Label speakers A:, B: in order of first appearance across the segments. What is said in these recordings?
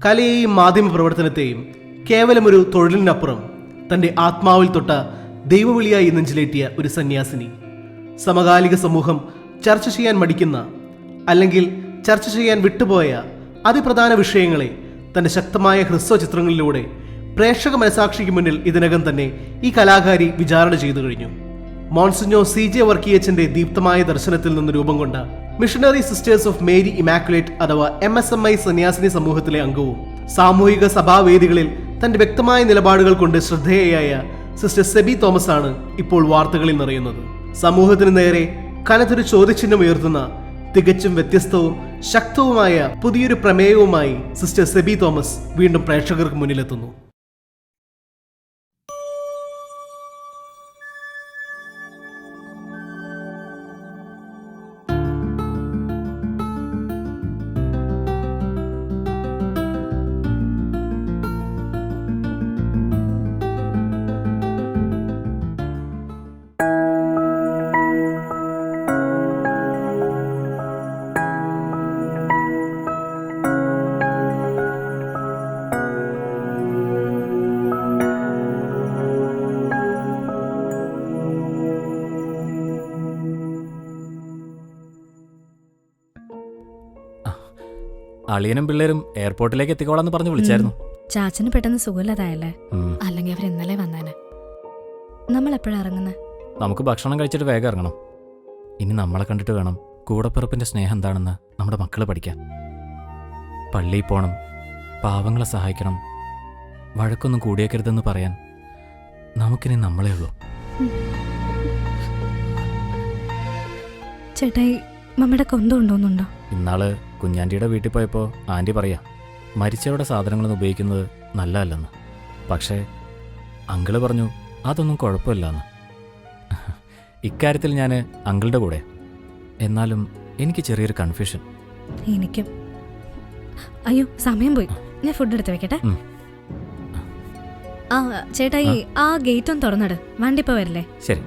A: കലയെയും മാധ്യമ പ്രവർത്തനത്തെയും കേവലം ഒരു തൊഴിലിനപ്പുറം തൻ്റെ ആത്മാവിൽ തൊട്ട ദൈവവിളിയായി നെഞ്ചിലേറ്റിയ ഒരു സന്യാസിനി. സമകാലിക സമൂഹം ചർച്ച ചെയ്യാൻ മടിക്കുന്ന, അല്ലെങ്കിൽ ചർച്ച ചെയ്യാൻ വിട്ടുപോയ അതിപ്രധാന വിഷയങ്ങളെ തൻ്റെ ശക്തമായ ഹ്രസ്വ ചിത്രങ്ങളിലൂടെ പ്രേക്ഷക മനസാക്ഷിക്ക് മുന്നിൽ ഇതിനകം തന്നെ ഈ കലാകാരി വിചാരണ ചെയ്തു കഴിഞ്ഞു. മോൺസിഞ്ഞോ CJ വർക്കിയച്ചന്റെ ദീപ്തമായ ദർശനത്തിൽ നിന്ന് രൂപം കൊണ്ട missionary sisters of Mary immaculate അഥവാ MSMI സന്യാസിനി സമൂഹത്തിലെ അംഗവും സാമൂഹിക സഭാവേദികളിൽ തന്റെ വ്യക്തമായ നിലപാടുകൾ കൊണ്ട് ശ്രദ്ധേയയായ സിസ്റ്റർ സെബി തോമസ് ആണ് ഇപ്പോൾ വാർത്തകളിൽ നിറയുന്നത്. സമൂഹത്തിന് നേരെ കനത്തൊരു ചോദ്യചിഹ്നം ഉയർത്തുന്ന തികച്ചും വ്യത്യസ്തവും ശക്തവുമായ പുതിയൊരു പ്രമേയവുമായി സിസ്റ്റർ സെബി തോമസ് വീണ്ടും പ്രേക്ഷകർക്ക് മുന്നിലെത്തുന്നു.
B: അളിയനും പിള്ളേരും എയർപോർട്ടിലേക്ക് എത്തിക്കോളാന്ന് പറഞ്ഞു വിളിച്ചായിരുന്നു.
C: ചാച്ചന് പെട്ടെന്ന് സുഖമില്ലതായല്ലേ, അല്ലെങ്കിൽ അവർ ഇന്നലെ വന്നേനെ. നമ്മൾ എപ്പോഴാ ഇറങ്ങുന്നത്?
B: നമുക്ക് ഭക്ഷണം കഴിച്ചിട്ട് വേഗം ഇറങ്ങണം. ഇനി നമ്മളെ കണ്ടിട്ട് വേണം കൂടപ്പിറപ്പിന്റെ സ്നേഹം എന്താണെന്ന് നമ്മുടെ മക്കള് പഠിക്കാൻ. പള്ളിയിൽ പോണം, പാവങ്ങളെ സഹായിക്കണം, വഴക്കൊന്നും കൂടിയേക്കരുതെന്ന് പറയാൻ നമുക്കിനി നമ്മളേ ഉള്ളൂ.
C: ചേട്ടായി മമ്മയുടെ കൊന്തം ഉണ്ടോന്നുണ്ടോ?
B: ഇന്നാള് കുഞ്ഞാൻറ്റിയുടെ വീട്ടിൽ പോയപ്പോൾ ആൻറ്റി പറയാ മരിച്ചവരുടെ സാധനങ്ങളൊന്നും ഉപയോഗിക്കുന്നത് നല്ലതല്ലെന്ന്. പക്ഷേ അങ്കിള് പറഞ്ഞു അതൊന്നും കുഴപ്പമില്ലെന്ന്. ഇക്കാര്യത്തിൽ ഞാൻ അങ്കിളുടെ കൂടെ. എന്നാലും എനിക്ക് ചെറിയൊരു കൺഫ്യൂഷൻ.
C: എനിക്കും. അയ്യോ സമയം പോയി, ഞാൻ ഫുഡ് എടുത്ത് വെക്കട്ടെ. ആ ചേട്ടായി ആ ഗേറ്റ് ഒന്ന് തുറന്നിട്, വണ്ടി ഇപ്പൊ വരില്ലേ?
B: ശരി.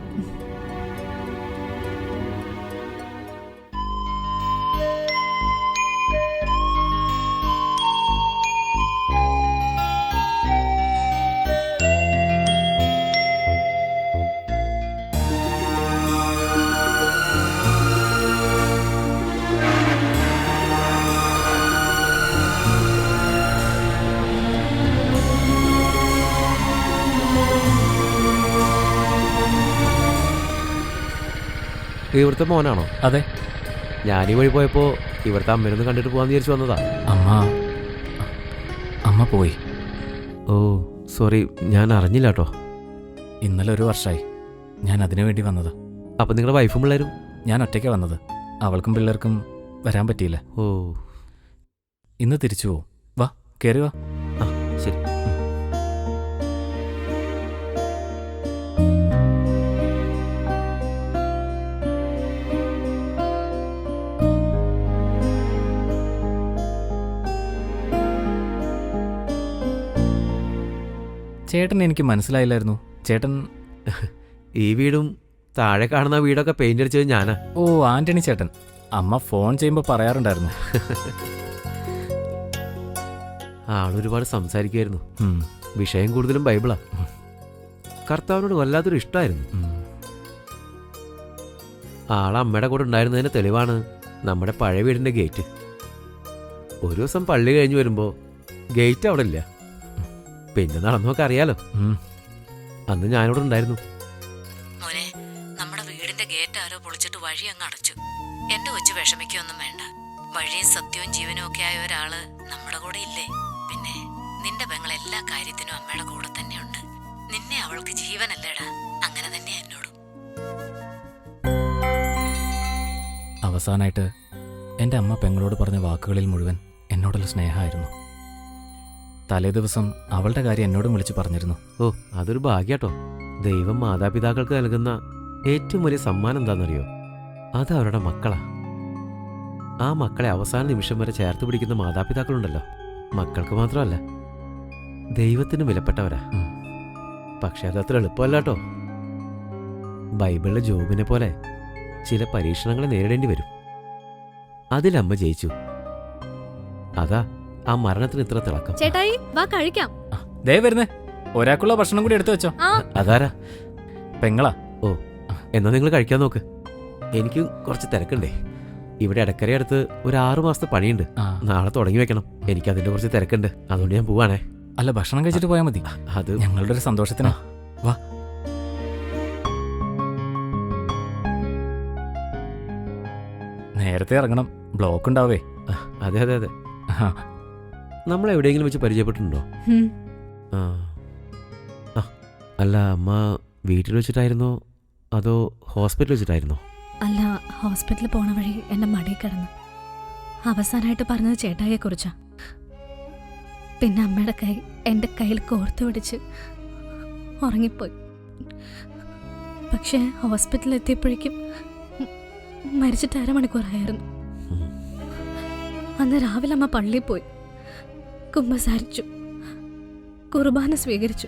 D: ഇവിടുത്തെ മോനാണോ?
B: അതെ.
D: ഞാനീ വഴി പോയപ്പോൾ ഇവിടുത്തെ അമ്മയൊന്ന് കണ്ടിട്ട് പോകാൻ വിചാരിച്ചു വന്നതാ.
B: അമ്മ പോയി.
D: ഓ സോറി, ഞാൻ അറിഞ്ഞില്ല കേട്ടോ.
B: ഇന്നലെ 1 വർഷമായി ഞാൻ അതിനു വേണ്ടി വന്നത്.
D: അപ്പം നിങ്ങളുടെ വൈഫും പിള്ളേരും?
B: ഞാൻ ഒറ്റയ്ക്കാണ് വന്നത്. അവൾക്കും പിള്ളേർക്കും വരാൻ പറ്റിയില്ല.
D: ഓ
B: ഇന്ന് തിരിച്ചു പോവും. വാ കയറി വാ.
D: ആ ശരി.
B: ചേട്ടൻ എനിക്ക് മനസ്സിലായില്ലായിരുന്നു. ചേട്ടൻ
D: ഈ വീടും താഴെ കാണുന്ന വീടൊക്കെ പെയിന്റ് അടിച്ചത് ഞാനാ.
B: ഓ ആന്റണി ചേട്ടൻ. അമ്മ ഫോൺ ചെയ്യുമ്പോൾ പറയാറുണ്ടായിരുന്നു.
D: ആളൊരുപാട് സംസാരിക്കുമായിരുന്നു. വിഷയം കൂടുതലും ബൈബിളാ. കർത്താവിനോട് വല്ലാത്തൊരു ഇഷ്ടമായിരുന്നു. ആളമ്മയുടെ കൂടെ ഉണ്ടായിരുന്നതിന് തെളിവാണ് നമ്മുടെ പഴയ വീടിൻ്റെ ഗേറ്റ്. ഒരു ദിവസം പള്ളി കഴിഞ്ഞ് വരുമ്പോൾ ഗേറ്റ് അവിടെ ഇല്ല. പിന്നെ നടന്നൊക്കെ അറിയാലോ. അന്ന് ഞാനിവിടെ ഉണ്ടായിരുന്നു.
E: മോനെ, നമ്മുടെ വീടിന്റെ ഗേറ്റ് ആരോ പൊളിച്ചിട്ട് വഴി അങ്ങ് അടച്ചു. എന്റെ കൊച്ചു വിഷമിക്കൊന്നും വേണ്ട. വഴിയും സത്യവും ജീവനും ഒക്കെ ആയ ഒരാള് നമ്മുടെ കൂടെ ഇല്ലേ? പിന്നെ നിന്റെ പെങ്ങൾ എല്ലാ കാര്യത്തിനും അമ്മയുടെ കൂടെ തന്നെയുണ്ട്. നിന്നെ അവൾക്ക് ജീവനല്ലേടാ. അങ്ങനെ തന്നെ എന്നോടും.
B: അവസാനായിട്ട് എൻ്റെ അമ്മ പെങ്ങളോട് പറഞ്ഞ വാക്കുകളിൽ മുഴുവൻ എന്നോടുള്ള സ്നേഹമായിരുന്നു. തലേ ദിവസം അവളുടെ കാര്യം എന്നോടും വിളിച്ച് പറഞ്ഞിരുന്നു.
D: ഓ അതൊരു ഭാഗ്യാട്ടോ. ദൈവം മാതാപിതാക്കൾക്ക് നൽകുന്ന ഏറ്റവും വലിയ സമ്മാനം എന്താണെന്നറിയോ? അത് അവരുടെ മക്കളാ. ആ മക്കളെ അവസാന നിമിഷം വരെ ചേർത്ത് പിടിക്കുന്ന മാതാപിതാക്കളുണ്ടല്ലോ, മക്കൾക്ക് മാത്രമല്ല ദൈവത്തിന് വിലപ്പെട്ടവരാ. പക്ഷെ അതത്ര എളുപ്പമല്ല കേട്ടോ. ബൈബിളിലെ ജോബിനെ പോലെ ചില പരീക്ഷണങ്ങളെ നേരിടേണ്ടി വരും. അതിലമ്മ ജയിച്ചു. അതാ ആ മരണത്തിന് ഇത്ര തിളക്കം?
C: ചേട്ടായി വാ കഴിക്കാം.
B: ദേ വരുന്നേ, ഒരാൾക്കുള്ള ഭക്ഷണം കൂടി എടുത്തു വെച്ചോ.
C: ആ
D: അതാരാ?
B: പെങ്ങളാ.
D: എന്നാ നിങ്ങൾ കഴിക്കാൻ നോക്ക്. എനിക്ക് കുറച്ച് തിരക്കുണ്ടേ. ഇവിടെ ഇടക്കര അടുത്ത് ഒരു 6 മാസത്തെ പണിയുണ്ട്.
B: ആ.
D: നാളെ തുടങ്ങി വെക്കണം. എനിക്ക് അതിന്റെ കുറച്ച് തിരക്കുണ്ട്. അതുകൊണ്ട് ഞാൻ പോവാണേ.
B: അല്ല, ഭക്ഷണം കഴിച്ചിട്ട് പോയാൽ മതി.
D: അത്
B: ഞങ്ങളുടെ ഒരു സന്തോഷത്തിനാ. വാ. നേരത്തെ ഇറങ്ങണം, ബ്ലോക്ക് ഉണ്ടാവേ.
D: അതെ അതെ അതെ.
B: ആ,
D: നമ്മൾ എവിടെയെങ്കിലും വെച്ച് പരിചയപ്പെട്ടിട്ടുണ്ടോ?
C: ഉം.
D: ആ ആ, അല്ല, അമ്മ വീട്ടിൽ വെച്ചിട്ടായിരുന്നോ അതോ ഹോസ്പിറ്റലിൽ വെച്ചിട്ടായിരുന്നോ?
C: അല്ല, ഹോസ്പിറ്റലിൽ പോണ വഴി എന്റെ മടി കിടന്നു. അവസാനമായിട്ട് പറഞ്ഞത് ചേട്ടായിയെ കുറിച്ചാ. പിന്നെ അമ്മയുടെ കൈ എന്റെ കയ്യിൽ കോർത്തു പിടിച്ച് ഉറങ്ങിപ്പോയി. പക്ഷേ ഹോസ്പിറ്റലിൽ എത്തിയപ്പോഴേക്കും മരിച്ചിട്ട് 1/2 മണിക്കൂറായിരുന്നു.
D: ഉം.
C: അന്ന് രാവിലെ അമ്മ പള്ളിയിൽ പോയി കുമ്പസാരിച്ചു, കുർബാന സ്വീകരിച്ചു.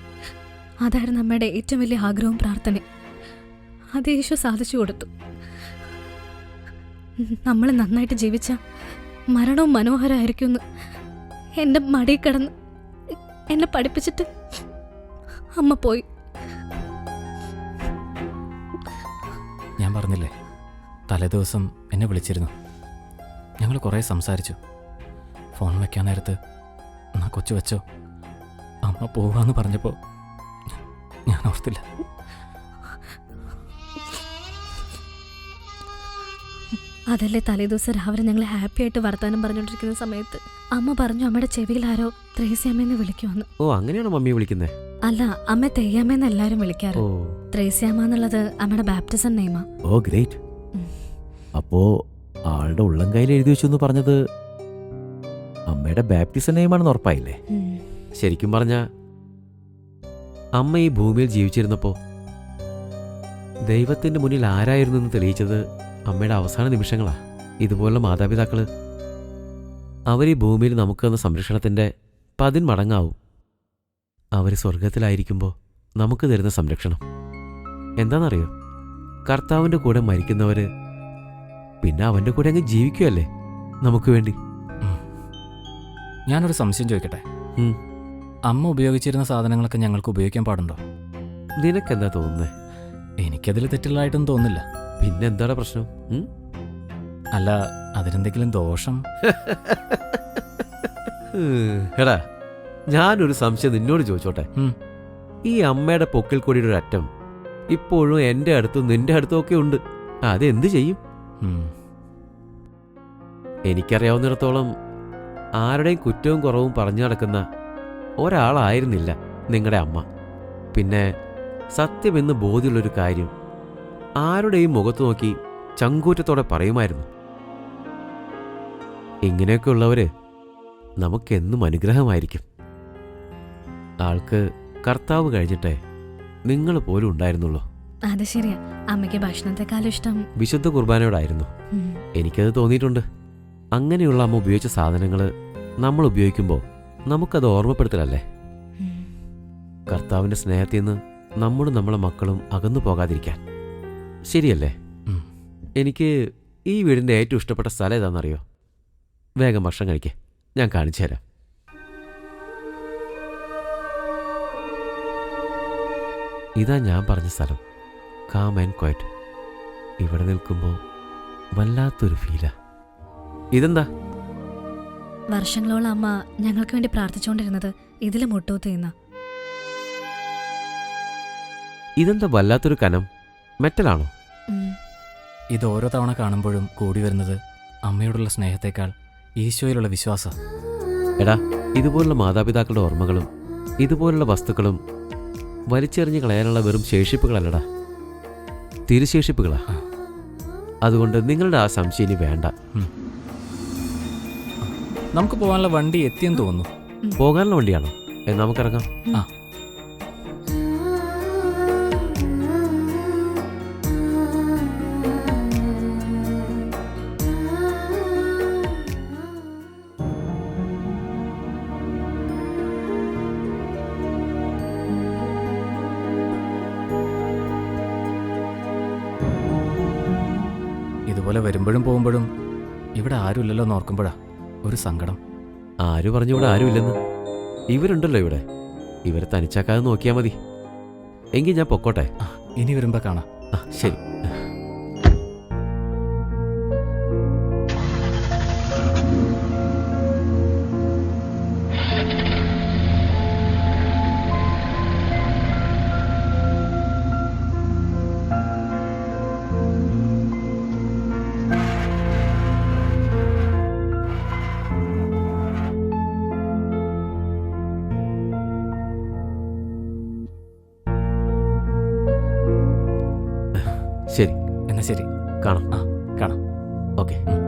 C: അതായിരുന്നു അമ്മയുടെ ഏറ്റവും വലിയ ആഗ്രഹവും പ്രാർത്ഥനയും. അത് യേശു സാധിച്ചു കൊടുത്തു. നമ്മൾ നന്നായിട്ട് ജീവിച്ച മരണവും മനോഹരമായിരിക്കുമെന്ന് എൻ്റെ മടിയിൽ കിടന്ന് എന്നെ പഠിപ്പിച്ചിട്ട് അമ്മ പോയി.
B: ഞാൻ പറഞ്ഞില്ലേ, തലേദിവസം എന്നെ വിളിച്ചിരുന്നു. ഞങ്ങൾ കുറേ സംസാരിച്ചു. ഫോൺ വെക്കാൻ നേരത്ത് എന്നാ കൊച്ചു വെച്ചോ, അമ്മ പോവാന്ന് പറഞ്ഞപ്പോൾ ഞാൻ ഓർത്തില്ല.
C: അതല്ലേ തലേദിവസം രാവിലെ ഞങ്ങൾ ഹാപ്പി ആയിട്ട് വർത്താനം പറഞ്ഞുകൊണ്ടിരിക്കുന്ന സമയത്ത് അമ്മ പറഞ്ഞു അമ്മയുടെ ചെവിയിൽ ആരോ ത്രേസ്യാമ്മയെന്ന് വിളിക്കുമെന്ന്.
D: ഓ, അങ്ങനെയാണോ മമ്മിയെ വിളിക്കുന്നേ?
C: അല്ല, അമ്മ തെയ്യാമ്മയെന്ന് എല്ലാവരും വിളിക്കാറ്.
D: ഓ
C: ത്രേസ്യാമ്മ എന്നുള്ളത് അമ്മയുടെ ബാപ്റ്റിസം നെയ്മാ.
D: ഓ ഗ്രേറ്റ്. അപ്പോ ആളുടെ ഉള്ളം കയ്യിൽ എഴുതി വെച്ചു എന്ന് പറഞ്ഞത് അമ്മയുടെ ബാപ്റ്റിസം നെയിമാണെന്ന് ഉറപ്പായില്ലേ? ശരിക്കും പറഞ്ഞ അമ്മ ഈ ഭൂമിയിൽ ജീവിച്ചിരുന്നപ്പോ ദൈവത്തിന്റെ മുന്നിൽ ആരായിരുന്നു എന്ന് തെളിയിച്ചത് അമ്മയുടെ അവസാന നിമിഷങ്ങളാ. ഇതുപോലുള്ള മാതാപിതാക്കള് അവർ ഈ ഭൂമിയിൽ നമുക്ക് തന്ന സംരക്ഷണത്തിന്റെ 10 മടങ്ങാവും അവർ സ്വർഗത്തിലായിരിക്കുമ്പോൾ നമുക്ക് തരുന്ന സംരക്ഷണം. എന്താണെന്നറിയോ? കർത്താവിൻ്റെ കൂടെ മരിക്കുന്നവര് പിന്നെ അവൻ്റെ കൂടെ അങ്ങ് ജീവിക്കുകയല്ലേ നമുക്ക് വേണ്ടി.
B: ഞാനൊരു സംശയം ചോദിക്കട്ടെ?
D: ഉം.
B: അമ്മ ഉപയോഗിച്ചിരുന്ന സാധനങ്ങളൊക്കെ ഞങ്ങൾക്ക് ഉപയോഗിക്കാൻ പാടുണ്ടോ?
D: നിനക്കെന്താ തോന്നുന്നേ?
B: എനിക്കതിൽ തെറ്റുള്ളതായിട്ടൊന്നും തോന്നില്ല.
D: പിന്നെന്താണ് പ്രശ്നം?
B: അല്ല, അതിലെന്തെങ്കിലും ദോഷം?
D: എടാ, ഞാനൊരു സംശയം നിന്നോട് ചോദിച്ചോട്ടെ.
B: ഉം.
D: ഈ അമ്മയുടെ പൊക്കിൽ കൊടിയുടെ ഒരു അറ്റം ഇപ്പോഴും എൻ്റെ അടുത്തും നിന്റെ അടുത്തും ഒക്കെ ഉണ്ട്. അതെന്ത് ചെയ്യും?
B: ഉം.
D: എനിക്കറിയാവുന്നിടത്തോളം ആരുടെയും കുറ്റവും കുറവും പറഞ്ഞു നടക്കുന്ന ഒരാളായിരുന്നില്ല നിങ്ങളുടെ അമ്മ. പിന്നെ സത്യമെന്ന് ബോധ്യമുള്ളൊരു കാര്യം ആരുടെയും മുഖത്ത് നോക്കി ചങ്കൂറ്റത്തോടെ പറയുമായിരുന്നു. ഇങ്ങനെയൊക്കെയുള്ളവര് നമുക്കെന്നും അനുഗ്രഹമായിരിക്കും. ആൾക്ക് കർത്താവ് കഴിഞ്ഞിട്ടേ നിങ്ങൾ പോലും ഉണ്ടായിരുന്നുള്ളൂ.
C: അത് ശരിയാ. അമ്മയ്ക്ക് ഭക്ഷണത്തെക്കാളും ഇഷ്ടം
D: വിശുദ്ധ കുർബാനയോടായിരുന്നു. എനിക്കത് തോന്നിയിട്ടുണ്ട്. അങ്ങനെയുള്ള അമ്മ ഉപയോഗിച്ച സാധനങ്ങൾ നമ്മൾ ഉപയോഗിക്കുമ്പോൾ നമുക്കത് ഓർമ്മപ്പെടുത്തലല്ലേ? കർത്താവിൻ്റെ സ്നേഹത്തിൽ നിന്ന് നമ്മളും നമ്മളെ മക്കളും അകന്നു പോകാതിരിക്കാൻ. ശരിയല്ലേ? എനിക്ക് ഈ വീടിൻ്റെ ഏറ്റവും ഇഷ്ടപ്പെട്ട സ്ഥലം ഏതാണെന്നറിയോ? വേഗം ഭക്ഷണം കഴിക്കേ, ഞാൻ കാണിച്ചു തരാം. ഇതാ ഞാൻ പറഞ്ഞ സ്ഥലം, കാം ആൻഡ് ക്വയറ്റ്. ഇവിടെ നിൽക്കുമ്പോൾ വല്ലാത്തൊരു ഫീലാ. ഇതെന്താ?
C: വർഷങ്ങളോളം അമ്മ ഞങ്ങൾക്ക് വേണ്ടി പ്രാർത്ഥിച്ചുകൊണ്ടിരുന്നത് ഇതിൽ മുട്ടൂത്തുന്ന.
D: ഇതെന്താ വല്ലാത്തൊരു കനം? മെറ്റലാണോ?
B: ഇത് ഓരോ തവണ കാണുമ്പോഴും കൂടി വരുന്നത് അമ്മയോടുള്ള സ്നേഹത്തേക്കാൾ ഈശോയിലുള്ള വിശ്വാസം.
D: എടാ, ഇതുപോലുള്ള മാതാപിതാക്കളുടെ ഓർമ്മകളും ഇതുപോലുള്ള വസ്തുക്കളും വലിച്ചെറിഞ്ഞ് കളയാനുള്ള വെറും ശേഷിപ്പുകളല്ലടാ, തിരുശേഷിപ്പുകളാ. അതുകൊണ്ട് നിങ്ങളുടെ ആ സംശയം ഇനി വേണ്ട.
B: നമുക്ക് പോകാനുള്ള വണ്ടി എത്തിയെന്ന് തോന്നുന്നു.
D: പോകാനുള്ള വണ്ടിയാണോ? എന്നാ നമുക്കിറങ്ങാം.
B: ആ. ഇതുപോലെ വരുമ്പോഴും പോകുമ്പോഴും ഇവിടെ ആരുമില്ലല്ലോ എന്ന് ഓർക്കുമ്പോഴാ ഒരു സങ്കടം.
D: ആര് പറഞ്ഞു ഇവിടെ ആരുമില്ലെന്ന്? ഇവരുണ്ടല്ലോ ഇവിടെ. ഇവരെ തനിച്ചാക്കാതെ നോക്കിയാൽ മതി. എങ്കിൽ ഞാൻ പൊക്കോട്ടെ.
B: ഇനി വരുമ്പോൾ കാണാം.
D: ശരി. ശരി,
B: എന്നാ ശരി.
D: കാണാം.
B: ആ, കാണാം.
D: ഓക്കെ.